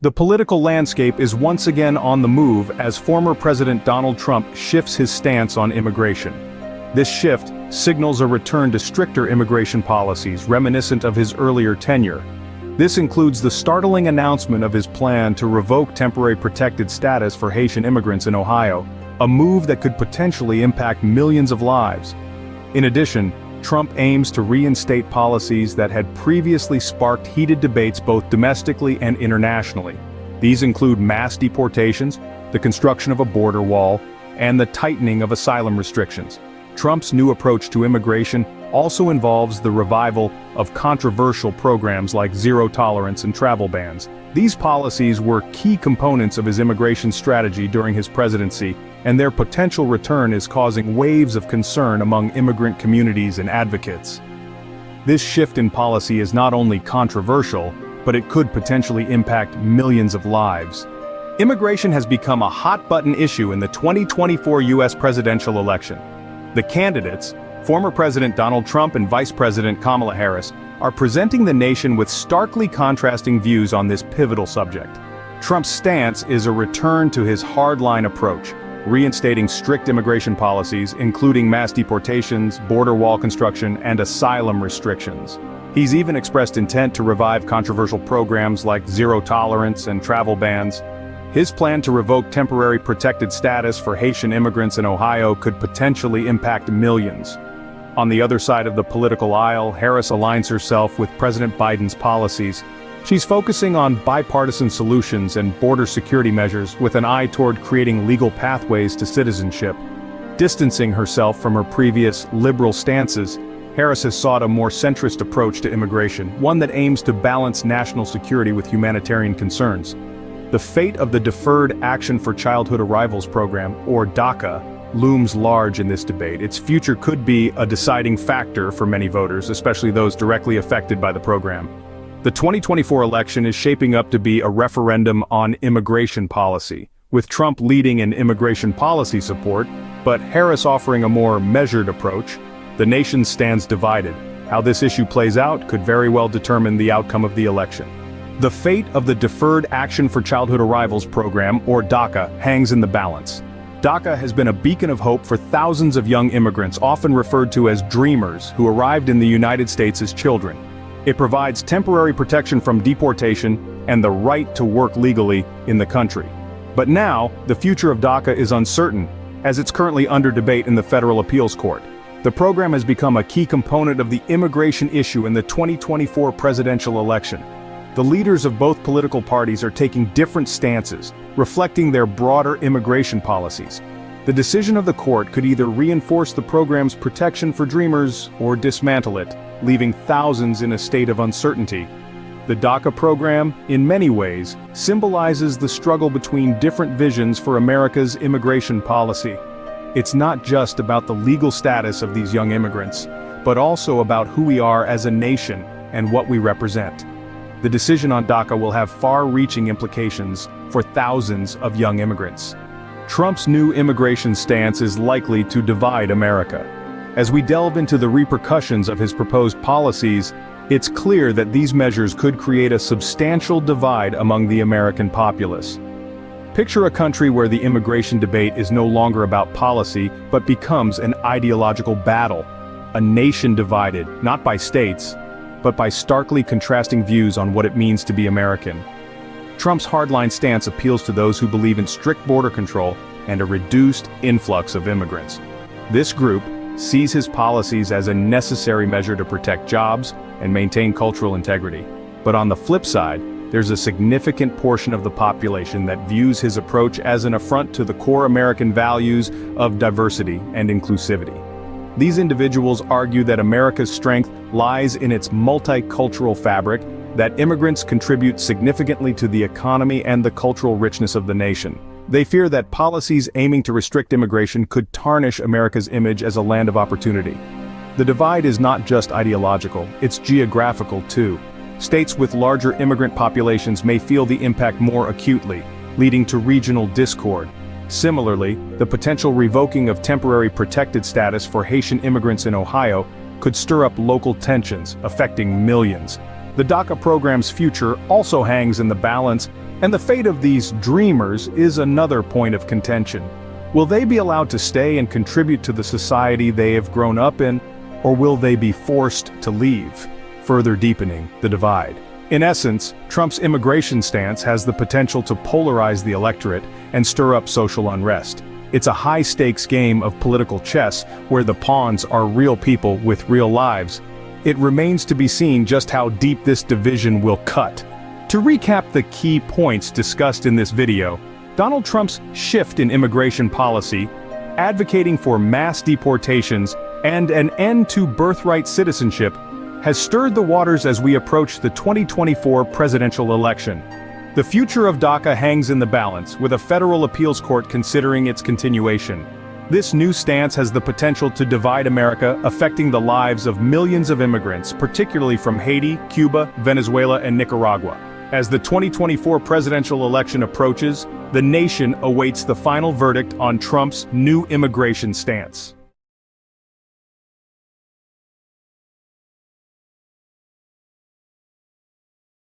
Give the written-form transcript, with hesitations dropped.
The political landscape is once again on the move as former President Donald Trump shifts his stance on immigration. This shift signals a return to stricter immigration policies reminiscent of his earlier tenure. This includes the startling announcement of his plan to revoke temporary protected status for Haitian immigrants in Ohio, a move that could potentially impact millions of lives. In addition, Trump aims to reinstate policies that had previously sparked heated debates both domestically and internationally. These include mass deportations, the construction of a border wall, and the tightening of asylum restrictions. Trump's new approach to immigration also involves the revival of controversial programs like zero tolerance and travel bans. These policies were key components of his immigration strategy during his presidency, and their potential return is causing waves of concern among immigrant communities and advocates. This shift in policy is not only controversial, but it could potentially impact millions of lives. Immigration has become a hot-button issue in the 2024 U.S. presidential election. The candidates, former President Donald Trump and Vice President Kamala Harris, are presenting the nation with starkly contrasting views on this pivotal subject. Trump's stance is a return to his hardline approach, reinstating strict immigration policies, including mass deportations, border wall construction, and asylum restrictions. He's even expressed intent to revive controversial programs like zero tolerance and travel bans. His plan to revoke temporary protected status for Haitian immigrants in Ohio could potentially impact millions. On the other side of the political aisle, Harris aligns herself with President Biden's policies. She's focusing on bipartisan solutions and border security measures with an eye toward creating legal pathways to citizenship. Distancing herself from her previous liberal stances, Harris has sought a more centrist approach to immigration, one that aims to balance national security with humanitarian concerns. The fate of the Deferred Action for Childhood Arrivals program, or DACA, looms large in this debate. Its future could be a deciding factor for many voters, especially those directly affected by the program. The 2024 election is shaping up to be a referendum on immigration policy, with Trump leading in immigration policy support, but Harris offering a more measured approach. The nation stands divided. How this issue plays out could very well determine the outcome of the election. The fate of the Deferred Action for Childhood Arrivals program, or DACA, hangs in the balance. DACA has been a beacon of hope for thousands of young immigrants, often referred to as dreamers, who arrived in the United States as children. It provides temporary protection from deportation and the right to work legally in the country. But now, the future of DACA is uncertain, as it's currently under debate in the Federal Appeals Court. The program has become a key component of the immigration issue in the 2024 presidential election. The leaders of both political parties are taking different stances, reflecting their broader immigration policies. The decision of the court could either reinforce the program's protection for dreamers or dismantle it, leaving thousands in a state of uncertainty. The DACA program, in many ways, symbolizes the struggle between different visions for America's immigration policy. It's not just about the legal status of these young immigrants, but also about who we are as a nation and what we represent. The decision on DACA will have far-reaching implications for thousands of young immigrants. Trump's new immigration stance is likely to divide America. As we delve into the repercussions of his proposed policies, it's clear that these measures could create a substantial divide among the American populace. Picture a country where the immigration debate is no longer about policy, but becomes an ideological battle. A nation divided, not by states, but by starkly contrasting views on what it means to be American. Trump's hardline stance appeals to those who believe in strict border control and a reduced influx of immigrants. This group sees his policies as a necessary measure to protect jobs and maintain cultural integrity. But on the flip side, there's a significant portion of the population that views his approach as an affront to the core American values of diversity and inclusivity. These individuals argue that America's strength lies in its multicultural fabric, that immigrants contribute significantly to the economy and the cultural richness of the nation. They fear that policies aiming to restrict immigration could tarnish America's image as a land of opportunity. The divide is not just ideological, it's geographical too. States with larger immigrant populations may feel the impact more acutely, leading to regional discord. Similarly, the potential revoking of temporary protected status for Haitian immigrants in Ohio could stir up local tensions, affecting millions. The DACA program's future also hangs in the balance And the fate of these dreamers is another point of contention. Will they be allowed to stay and contribute to the society they have grown up in, or will they be forced to leave, further deepening the divide? In essence, Trump's immigration stance has the potential to polarize the electorate and stir up social unrest. It's a high-stakes game of political chess where the pawns are real people with real lives. It remains to be seen just how deep this division will cut. To recap the key points discussed in this video, Donald Trump's shift in immigration policy, advocating for mass deportations and an end to birthright citizenship, has stirred the waters as we approach the 2024 presidential election. The future of DACA hangs in the balance, with a federal appeals court considering its continuation. This new stance has the potential to divide America, affecting the lives of millions of immigrants, particularly from Haiti, Cuba, Venezuela, and Nicaragua. As the 2024 presidential election approaches, the nation awaits the final verdict on Trump's new immigration stance.